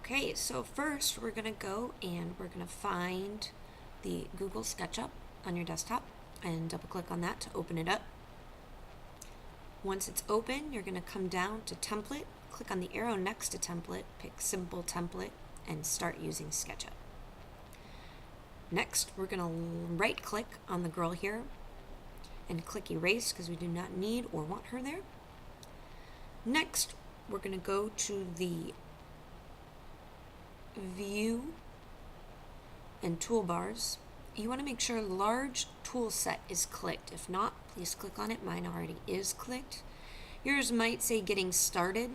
Okay, so first we're going to go and we're going to find the Google SketchUp on your desktop and double click on that to open it up. Once it's open, you're going to come down to Template, click on the arrow next to Template, pick Simple Template, and start using SketchUp. Next, we're going to right click on the girl here and click Erase because we do not need or want her there. Next, we're going to go to the View and Toolbars. You want to make sure Large Tool Set is clicked. If not, please click on it. Mine already is clicked. Yours might say Getting Started,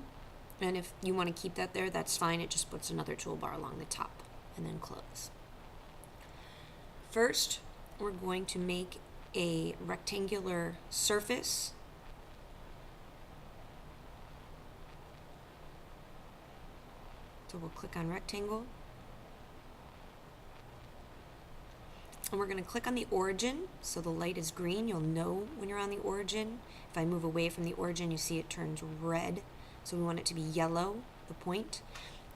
and if you want to keep that there, that's fine. It just puts another toolbar along the top, and then close. First, we're going to make a rectangular surface. So we'll click on Rectangle. And we're going to click on the origin, so the light is green. You'll know when you're on the origin. If I move away from the origin, you see it turns red. So we want it to be yellow, the point.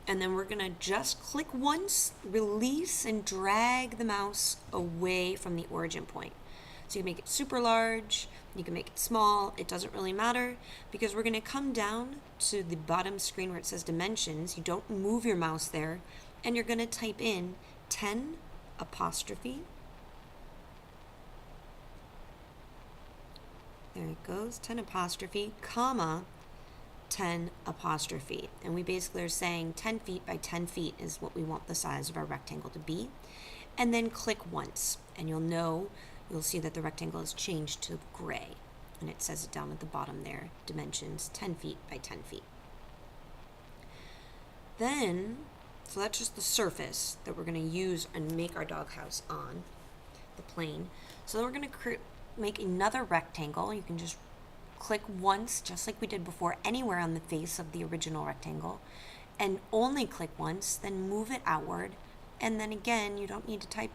And then we're going to just click once, release, and drag the mouse away from the origin point. So you can make it super large, you can make it small, it doesn't really matter, because we're going to come down to the bottom screen where it says dimensions. You don't move your mouse there, and you're going to type in 10 apostrophe. There it goes, 10 apostrophe, comma, 10 apostrophe. And we basically are saying 10 feet by 10 feet is what we want the size of our rectangle to be. And then click once, and you'll see that the rectangle has changed to gray. And it says it down at the bottom there, dimensions 10 feet by 10 feet. Then, so that's just the surface that we're going to use and make our doghouse on, the plane. So then we're going to make another rectangle. You can just click once, just like we did before, anywhere on the face of the original rectangle, and only click once, then move it outward, and then again, you don't need to type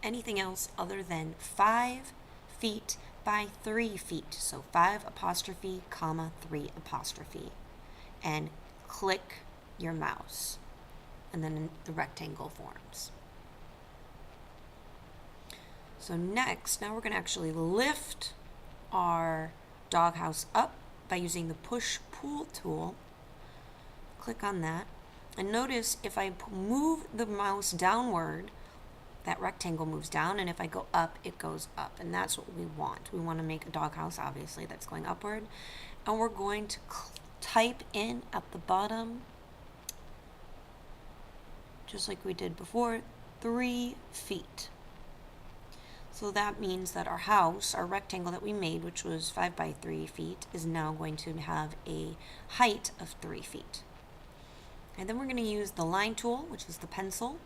anything else other than 5 feet by 3 feet. So 5 apostrophe, comma, 3 apostrophe, and click your mouse, and then the rectangle forms. So next, now we're going to actually lift our doghouse up by using the push-pull tool. Click on that, and notice if I move the mouse downward, that rectangle moves down, and if I go up, it goes up, and that's what we want. We want to make a doghouse, obviously, that's going upward, and we're going to type in at the bottom, just like we did before, 3 feet. So that means that our house, our rectangle that we made, which was 5 by 3 feet, is now going to have a height of 3 feet. And then we're going to use the line tool, which is the pencil.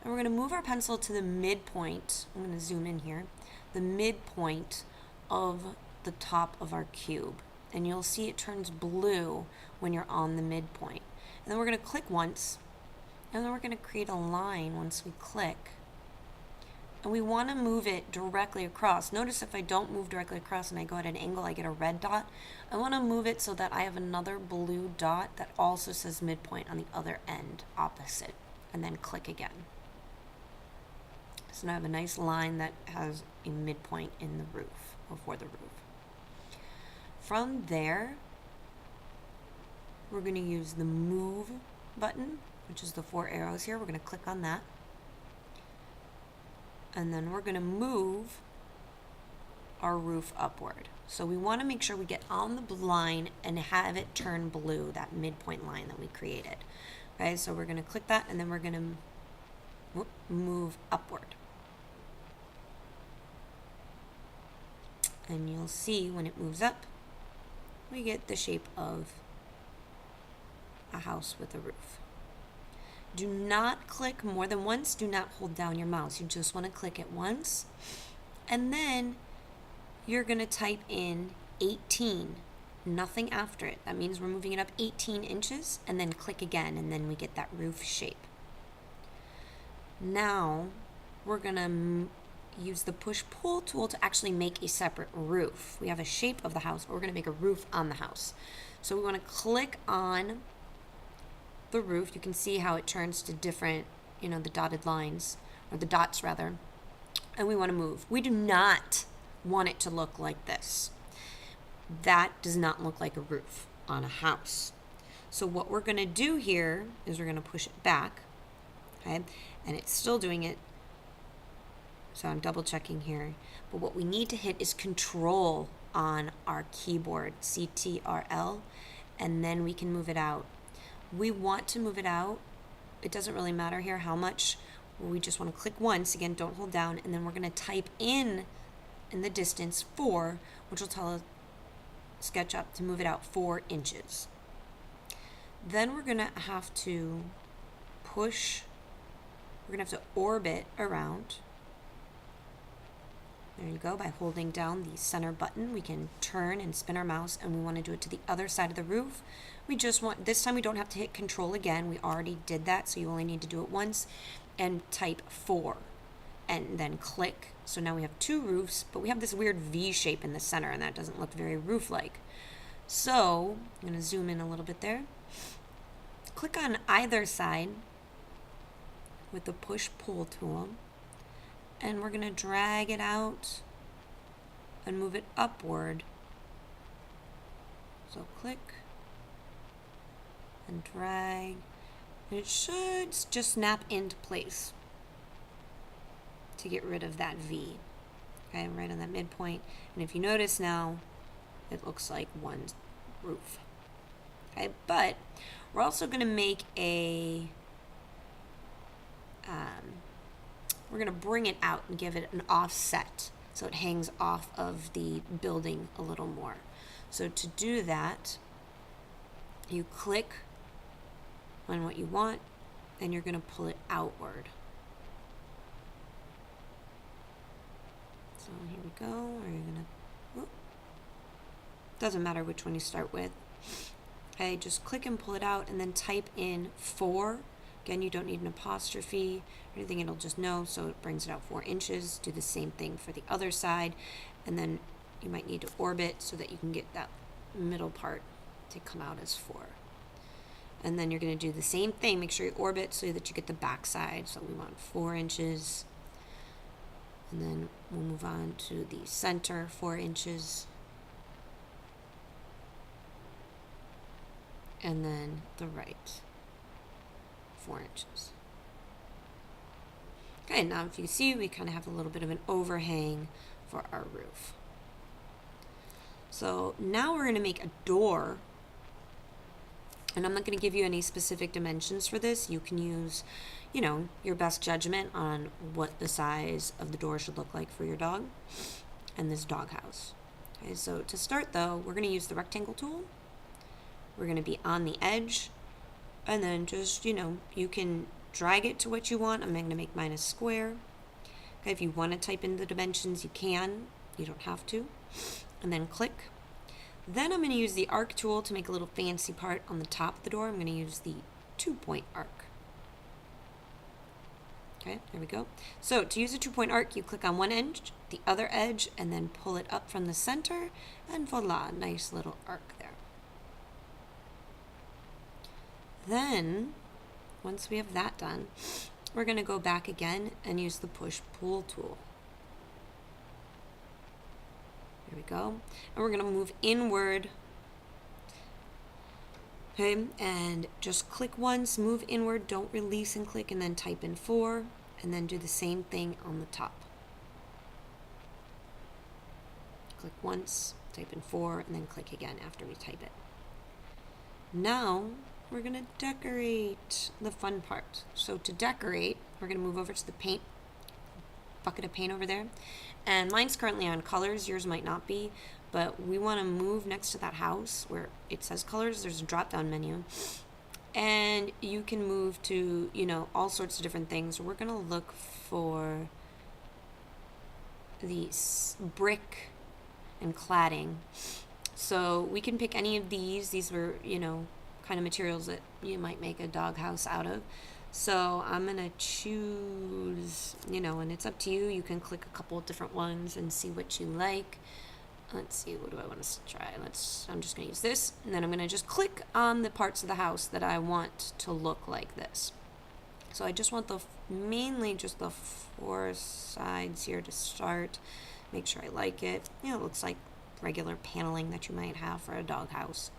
And we're going to move our pencil to the midpoint. I'm going to zoom in here. The midpoint of the top of our cube. And you'll see it turns blue when you're on the midpoint. And then we're going to click once. And then we're going to create a line once we click. And we want to move it directly across. Notice if I don't move directly across and I go at an angle, I get a red dot. I want to move it so that I have another blue dot that also says midpoint on the other end, opposite. And then click again. So now I have a nice line that has a midpoint in the roof, or for the roof. From there, we're going to use the Move button, which is the 4 arrows here. We're going to click on that. And then we're going to move our roof upward. So we want to make sure we get on the line and have it turn blue, that midpoint line that we created. Okay, so we're going to click that, and then we're going to move upward. And you'll see when it moves up, we get the shape of a house with a roof. Do not click more than once. Do not hold down your mouse. You just want to click it once. And then you're going to type in 18, nothing after it. That means we're moving it up 18 inches, and then click again, and then we get that roof shape. Now we're going to use the push-pull tool to actually make a separate roof. We have a shape of the house, but we're going to make a roof on the house. So we want to click on the roof, you can see how it turns to different, the dotted lines, or the dots rather, and we want to move. We do not want it to look like this. That does not look like a roof on a house. So what we're going to do here is we're going to push it back, okay? And it's still doing it, so I'm double checking here. But what we need to hit is Control on our keyboard, CTRL, and then we can move it out. We want to move it out. It doesn't really matter here how much. We just want to click once. Again, don't hold down. And then we're going to type in the distance 4, which will tell us SketchUp to move it out 4 inches. Then we're going to have to push. We're going to have to orbit around. There you go. By holding down the center button, we can turn and spin our mouse, and we want to do it to the other side of the roof. We just want, this time we don't have to hit Control again. We already did that, so you only need to do it once, and type 4, and then click. So now we have 2 roofs, but we have this weird V shape in the center, and that doesn't look very roof-like. So I'm going to zoom in a little bit there. Click on either side with the push-pull tool, and we're going to drag it out and move it upward. So click and drag, and it should just snap into place to get rid of that V. Okay, right on that midpoint. And if you notice now, it looks like one roof. Okay, but we're also going to make a we're going to bring it out and give it an offset so it hangs off of the building a little more. So to do that, you click on what you want, and you're going to pull it outward. So here we go. We're going to, doesn't matter which one you start with. Okay, just click and pull it out, and then type in 4. Again, you don't need an apostrophe or anything, it'll just know, so it brings it out 4 inches. Do the same thing for the other side, and then you might need to orbit so that you can get that middle part to come out as 4. And then you're going to do the same thing. Make sure you orbit so that you get the back side. So we want 4 inches. And then we'll move on to the center, 4 inches. And then the right, 4 inches. Okay, now if you see, we kind of have a little bit of an overhang for our roof. So now we're going to make a door. And I'm not going to give you any specific dimensions for this. You can use, your best judgment on what the size of the door should look like for your dog and this doghouse. Okay, so to start though, we're going to use the rectangle tool. We're going to be on the edge, and then just, you can drag it to what you want. I'm going to make mine a square. Okay, if you want to type in the dimensions, you can. You don't have to. And then click. Then I'm going to use the arc tool to make a little fancy part on the top of the door. I'm going to use the 2-point arc. Okay, there we go. So to use a 2-point arc, you click on one edge, the other edge, and then pull it up from the center, and voila, nice little arc there. Then, once we have that done, we're going to go back again and use the push-pull tool. There we go. And we're going to move inward. Okay, and just click once, move inward, don't release and click, and then type in 4, and then do the same thing on the top. Click once, type in 4, and then click again after we type it. Now, we're going to decorate the fun part. So to decorate, we're going to move over to the paint, bucket of paint over there. And mine's currently on colors, yours might not be, but we want to move next to that house where it says colors. There's a drop-down menu. And you can move to, all sorts of different things. We're going to look for the brick and cladding. So we can pick any of these. These were, kind of materials that you might make a doghouse out of. So I'm going to choose, and it's up to you. You can click a couple of different ones and see what you like. let's see, what do I want to try? I'm just going to use this, and then I'm going to just click on the parts of the house that I want to look like this. So I just want mainly just the four sides here to start. Make sure I like it. You know, it looks like regular paneling that you might have for a doghouse.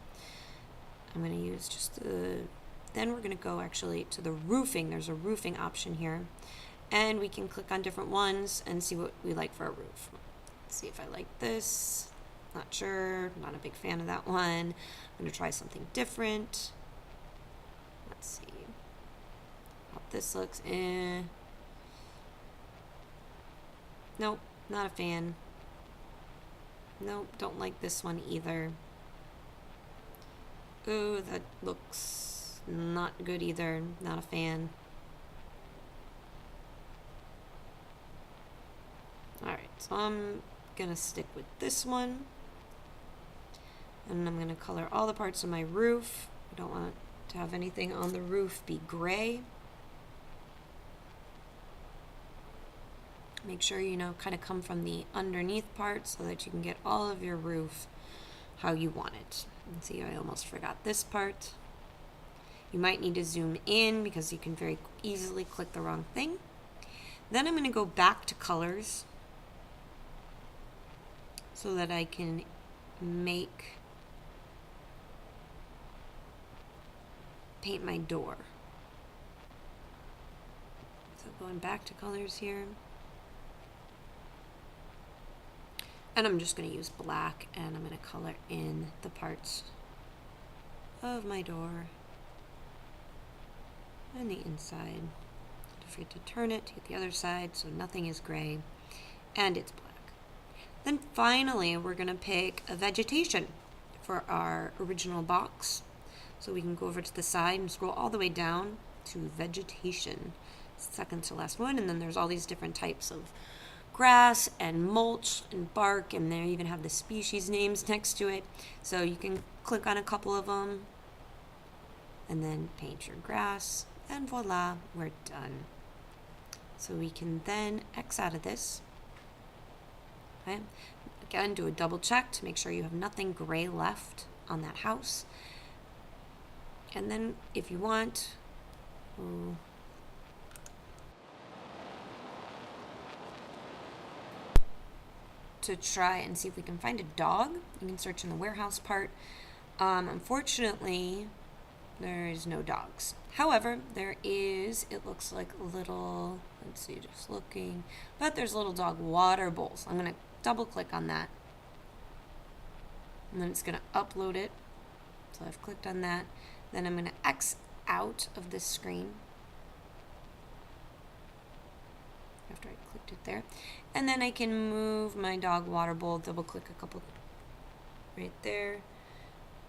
I'm going to use just then we're going to go actually to the roofing. There's a roofing option here. And we can click on different ones and see what we like for a roof. Let's see if I like this. Not sure. Not a big fan of that one. I'm going to try something different. Let's see. How this looks. Nope, not a fan. Nope, don't like this one either. Ooh, that looks not good either. Not a fan. Alright, so I'm gonna stick with this one. And I'm gonna color all the parts of my roof. I don't want to have anything on the roof be gray. Make sure you kind of come from the underneath part so that you can get all of your roof how you want it. And see, I almost forgot this part. You might need to zoom in because you can very easily click the wrong thing. Then I'm going to go back to colors so that I can paint my door. So going back to colors here. And I'm just going to use black, and I'm going to color in the parts of my door and the inside. Don't forget to turn it to the other side so nothing is gray and it's black. Then finally, we're going to pick a vegetation for our original box. So we can go over to the side and scroll all the way down to vegetation, second to last one, and then there's all these different types of grass and mulch and bark, and they even have the species names next to it. So you can click on a couple of them and then paint your grass, and voila, we're done. So we can then X out of this. Okay. Again, do a double check to make sure you have nothing gray left on that house. And then if you want, to try and see if we can find a dog, you can search in the warehouse part. Unfortunately, there is no dogs. However, there is, it looks like a little, let's see, just looking, but there's little dog water bowls. I'm going to double click on that. And then it's going to upload it. So I've clicked on that. Then I'm going to X out of this screen after I clicked it there. And then I can move my dog water bowl, double click a couple right there,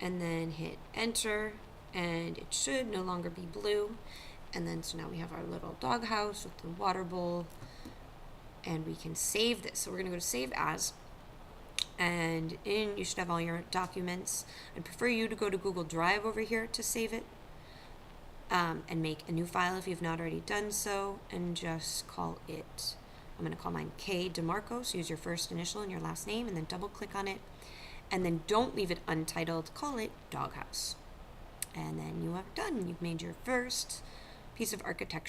and then hit enter, and it should no longer be blue. And then so now we have our little dog house with the water bowl, and we can save this. So we're going to go to save as, and you should have all your documents. I'd prefer you to go to Google Drive over here to save it, and make a new file if you've not already done so, and just call it, I'm going to call mine K DeMarco, so use your first initial and your last name, and then double click on it, and then don't leave it untitled, call it Doghouse. And then you are done. You've made your first piece of architecture.